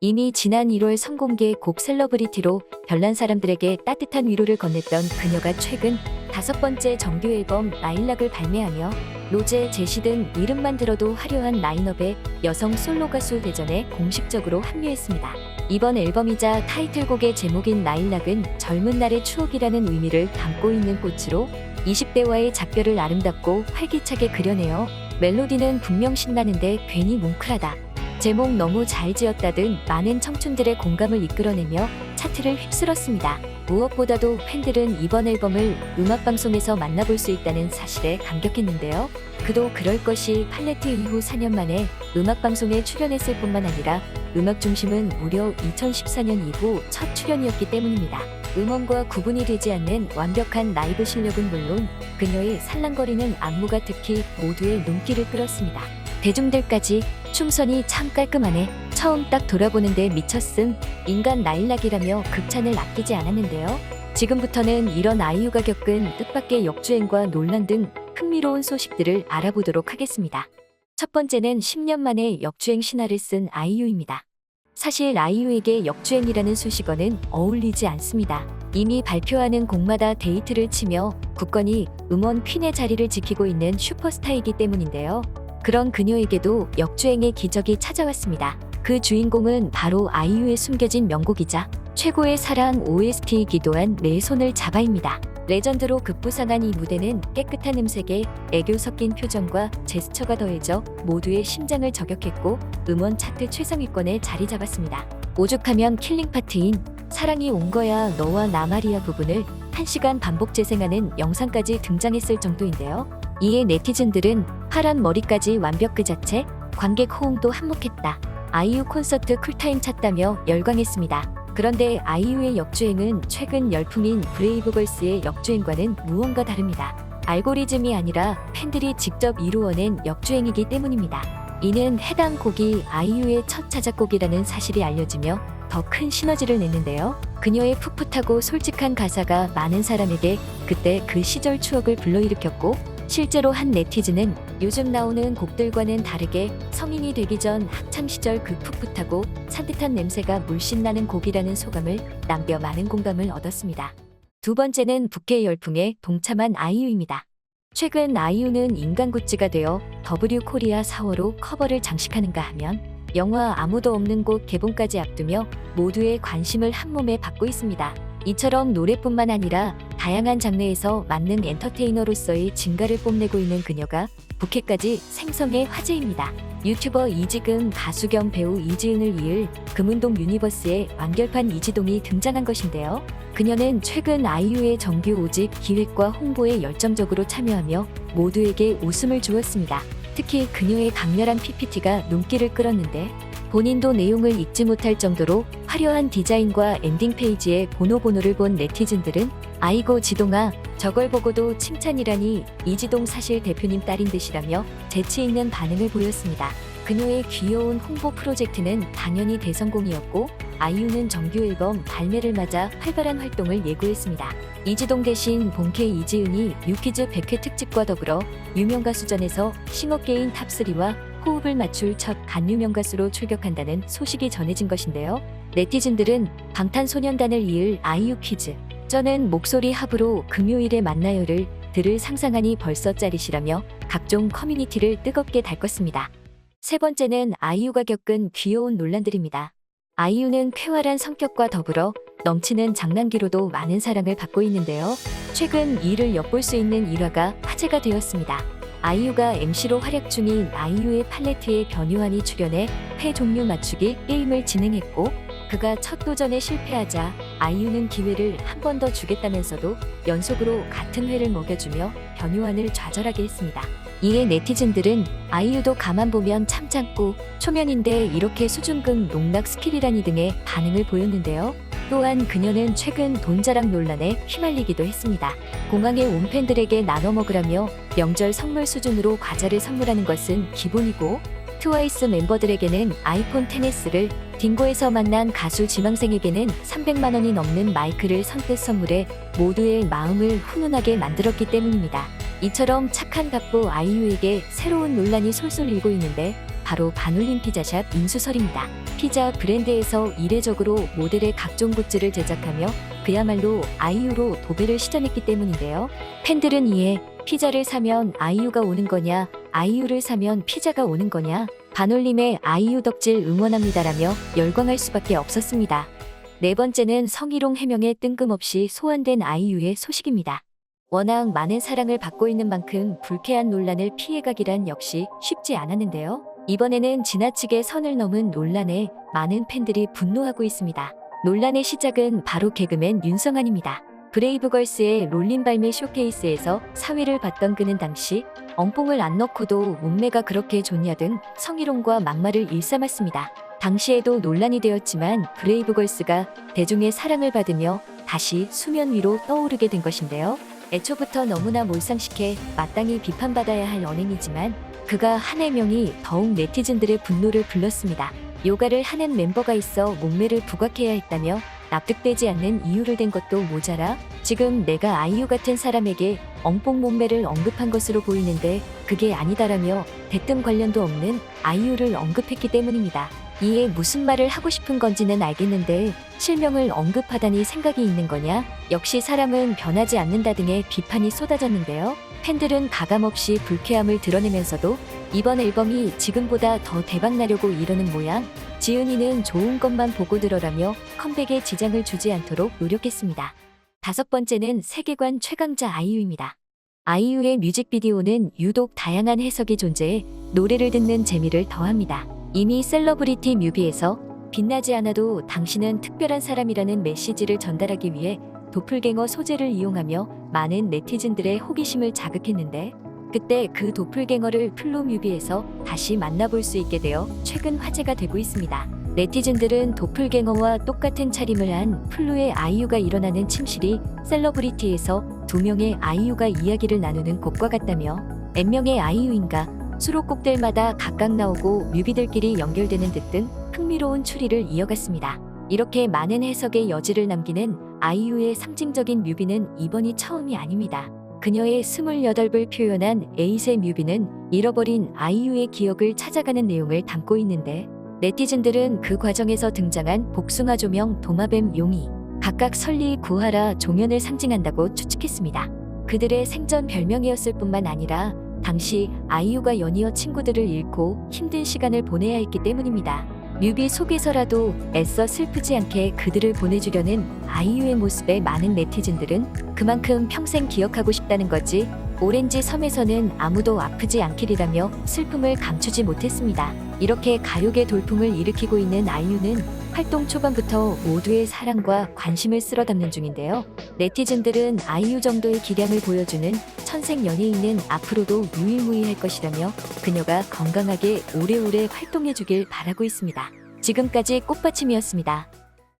이미 지난 1월 선공개 곡 셀러브리티로 별난 사람들에게 따뜻한 위로를 건넸던 그녀가 최근 5번째 정규 앨범 라일락을 발매하며 로제, 제시 등 이름만 들어도 화려한 라인업의 여성 솔로 가수 대전에 공식적으로 합류했습니다. 이번 앨범이자 타이틀곡의 제목인 라일락은 젊은 날의 추억이라는 의미를 담고 있는 꽃으로 20대와의 작별을 아름답고 활기차게 그려내어 멜로디는 분명 신나는데 괜히 뭉클하다, 제목 너무 잘 지었다 등 많은 청춘들의 공감을 이끌어내며 차트를 휩쓸었습니다. 무엇보다도 팬들은 이번 앨범을 음악방송에서 만나볼 수 있다는 사실에 감격했는데요. 그도 그럴 것이 팔레트 이후 4년 만에 음악방송에 출연했을 뿐만 아니라 음악 중심은 무려 2014년 이후 첫 출연이었기 때문입니다. 음원과 구분이 되지 않는 완벽한 라이브 실력은 물론 그녀의 살랑거리는 안무가 특히 모두의 눈길을 끌었습니다. 대중들까지 춤선이 참 깔끔하네, 처음 딱 돌아보는데 미쳤음, 인간 라일락이라며 극찬을 아끼지 않았는데요. 지금부터는 이런 아이유가 겪은 뜻밖의 역주행과 논란 등 흥미로운 소식들을 알아보도록 하겠습니다. 첫 번째는 10년 만에 역주행 신화를 쓴 아이유입니다. 사실 아이유에게 역주행이라는 수식어는 어울리지 않습니다. 이미 발표하는 곡마다 데이트를 치며 굳건히 음원 퀸의 자리를 지키고 있는 슈퍼스타이기 때문인데요. 그런 그녀에게도 역주행의 기적이 찾아왔습니다. 그 주인공은 바로 아이유의 숨겨진 명곡이자 최고의 사랑 OST이기도 한 내 손을 잡아입니다. 레전드로 급부상한 이 무대는 깨끗한 음색에 애교 섞인 표정과 제스처가 더해져 모두의 심장을 저격했고 음원 차트 최상위권에 자리 잡았습니다. 오죽하면 킬링 파트인 사랑이 온 거야 너와 나 말이야 부분을 1시간 반복 재생하는 영상까지 등장했을 정도인데요. 이에 네티즌들은 파란 머리까지 완벽 그 자체, 관객 호응도 한몫했다, 아이유 콘서트 쿨타임 찼다며 열광했습니다. 그런데 아이유의 역주행은 최근 열풍인 브레이브걸스의 역주행과는 무언가 다릅니다. 알고리즘이 아니라 팬들이 직접 이루어낸 역주행이기 때문입니다. 이는 해당 곡이 아이유의 첫 자작곡이라는 사실이 알려지며 더 큰 시너지를 냈는데요. 그녀의 풋풋하고 솔직한 가사가 많은 사람에게 그때 그 시절 추억을 불러일으켰고 실제로 한 네티즌은 요즘 나오는 곡들과는 다르게 성인이 되기 전 학창시절 그 풋풋하고 산뜻한 냄새가 물씬 나는 곡이라는 소감을 남겨 많은 공감을 얻었습니다. 두 번째는 부캐 열풍에 동참한 아이유입니다. 최근 아이유는 인간굿즈가 되어 W 코리아 4호로 커버를 장식하는가 하면 영화 아무도 없는 곳 개봉까지 앞두며 모두의 관심을 한몸에 받고 있습니다. 이처럼 노래뿐만 아니라 다양한 장르에서 만능 엔터테이너로서의 진가를 뽐내고 있는 그녀가 부캐까지 생성의 화제입니다. 유튜버 이지금, 가수 겸 배우 이지은을 이을 금운동 유니버스의 완결판 이지동이 등장한 것인데요. 그녀는 최근 아이유의 정규 5집 기획과 홍보에 열정적으로 참여하며 모두에게 웃음을 주었습니다. 특히 그녀의 강렬한 PPT가 눈길을 끌었는데 본인도 내용을 읽지 못할 정도로 화려한 디자인과 엔딩 페이지에 보노보노를 본 네티즌들은 아이고 지동아, 저걸 보고도 칭찬이라니, 이지동 사실 대표님 딸인 듯이라며 재치 있는 반응을 보였습니다. 그녀의 귀여운 홍보 프로젝트는 당연히 대성공이었고 아이유는 정규 앨범 발매를 맞아 활발한 활동을 예고했습니다. 이지동 대신 본캐 이지은이 뉴키즈 100회 특집과 더불어 유명가수전에서 싱어게인 탑3와 호흡을 맞출 첫 간유명 가수로 출격한다는 소식이 전해진 것인데요. 네티즌들은 방탄소년단을 이을 아이유 퀴즈, 저는 목소리 합으로 금요일에 만나요를 들을 상상하니 벌써 짜릿이라며 각종 커뮤니티를 뜨겁게 달궜습니다. 세 번째는 아이유가 겪은 귀여운 논란들입니다. 아이유는 쾌활한 성격과 더불어 넘치는 장난기로도 많은 사랑을 받고 있는데요. 최근 이를 엿볼 수 있는 일화가 화제가 되었습니다. 아이유가 MC로 활약 중인 아이유의 팔레트에 변요한이 출연해 회 종류 맞추기 게임을 진행했고 그가 첫 도전에 실패하자 아이유는 기회를 한 번 더 주겠다면서도 연속으로 같은 회를 먹여주며 변요한을 좌절하게 했습니다. 이에 네티즌들은 아이유도 가만 보면 참 짧고 초면인데 이렇게 수준급 농락 스킬이라니 등의 반응을 보였는데요. 또한 그녀는 최근 돈자랑 논란에 휘말리기도 했습니다. 공항에 온 팬들에게 나눠 먹으라며 명절 선물 수준으로 과자를 선물하는 것은 기본이고 트와이스 멤버들에게는 아이폰 XS를, 딩고에서 만난 가수 지망생에게는 300만 원이 넘는 마이크를 선뜻 선물해 모두의 마음을 훈훈하게 만들었기 때문입니다. 이처럼 착한 갑부 아이유에게 새로운 논란이 솔솔 일고 있는데 바로 반올림 피자샵 임수설입니다. 피자 브랜드에서 이례적으로 모델의 각종 굿즈를 제작하며 그야말로 아이유로 도배를 시전했기 때문인데요. 팬들은 이에 피자를 사면 아이유가 오는 거냐, 아이유를 사면 피자가 오는 거냐, 반올림의 아이유 덕질 응원합니다라며 열광할 수밖에 없었습니다. 네 번째는 성희롱 해명에 뜬금없이 소환된 아이유의 소식입니다. 워낙 많은 사랑을 받고 있는 만큼 불쾌한 논란을 피해가기란 역시 쉽지 않았는데요. 이번에는 지나치게 선을 넘은 논란에 많은 팬들이 분노하고 있습니다. 논란의 시작은 바로 개그맨 윤성한입니다. 브레이브걸스의 롤린 발매 쇼케이스에서 사회를 봤던 그는 당시 엉뽕을 안 넣고도 몸매가 그렇게 좋냐 등 성희롱과 막말을 일삼았습니다. 당시에도 논란이 되었지만 브레이브걸스가 대중의 사랑을 받으며 다시 수면 위로 떠오르게 된 것인데요. 애초부터 너무나 몰상식해 마땅히 비판받아야 할 언행이지만 그가 한 해명이 더욱 네티즌들의 분노를 불렀습니다. 요가를 하는 멤버가 있어 몸매를 부각해야 했다며 납득되지 않는 이유를 댄 것도 모자라 지금 내가 아이유 같은 사람에게 엉뽕 몸매를 언급한 것으로 보이는데 그게 아니다라며 대뜸 관련도 없는 아이유를 언급했기 때문입니다. 이에 무슨 말을 하고 싶은 건지는 알겠는데 실명을 언급하다니 생각이 있는 거냐? 역시 사람은 변하지 않는다 등의 비판이 쏟아졌는데요. 팬들은 가감없이 불쾌함을 드러내면서도 이번 앨범이 지금보다 더 대박나려고 이러는 모양, 지은이는 좋은 것만 보고 들어라며 컴백에 지장을 주지 않도록 노력했습니다. 다섯 번째는 세계관 최강자 아이유입니다. 아이유의 뮤직비디오는 유독 다양한 해석이 존재해 노래를 듣는 재미를 더합니다. 이미 셀러브리티 뮤비에서 빛나지 않아도 당신은 특별한 사람이라는 메시지를 전달하기 위해 도플갱어 소재를 이용하며 많은 네티즌들의 호기심을 자극했는데 그때 그 도플갱어를 플로 뮤비에서 다시 만나볼 수 있게 되어 최근 화제가 되고 있습니다. 네티즌들은 도플갱어와 똑같은 차림을 한 플로의 아이유가 일어나는 침실이 셀러브리티에서 두 명의 아이유가 이야기를 나누는 곳과 같다며 N명의 아이유인가 수록곡들마다 각각 나오고 뮤비들끼리 연결되는 듯 등 흥미로운 추리를 이어갔습니다. 이렇게 많은 해석의 여지를 남기는 아이유의 상징적인 뮤비는 이번이 처음이 아닙니다. 그녀의 28을 표현한 에잇의 뮤비는 잃어버린 아이유의 기억을 찾아가는 내용을 담고 있는데 네티즌들은 그 과정에서 등장한 복숭아 조명, 도마뱀, 용이 각각 설리, 구하라, 종현을 상징한다고 추측했습니다. 그들의 생전 별명이었을 뿐만 아니라 당시 아이유가 연이어 친구들을 잃고 힘든 시간을 보내야 했기 때문입니다. 뮤비 속에서라도 애써 슬프지 않게 그들을 보내주려는 아이유의 모습에 많은 네티즌들은 그만큼 평생 기억하고 싶다는 거지 오렌지 섬에서는 아무도 아프지 않기리라며 슬픔을 감추지 못했습니다. 이렇게 가요계 돌풍을 일으키고 있는 아이유는 활동 초반부터 모두의 사랑과 관심을 쓸어담는 중인데요. 네티즌들은 아이유 정도의 기량을 보여주는 천생 연예인은 앞으로도 유일무이할 것이라며 그녀가 건강하게 오래오래 활동해주길 바라고 있습니다. 지금까지 꽃받침이었습니다.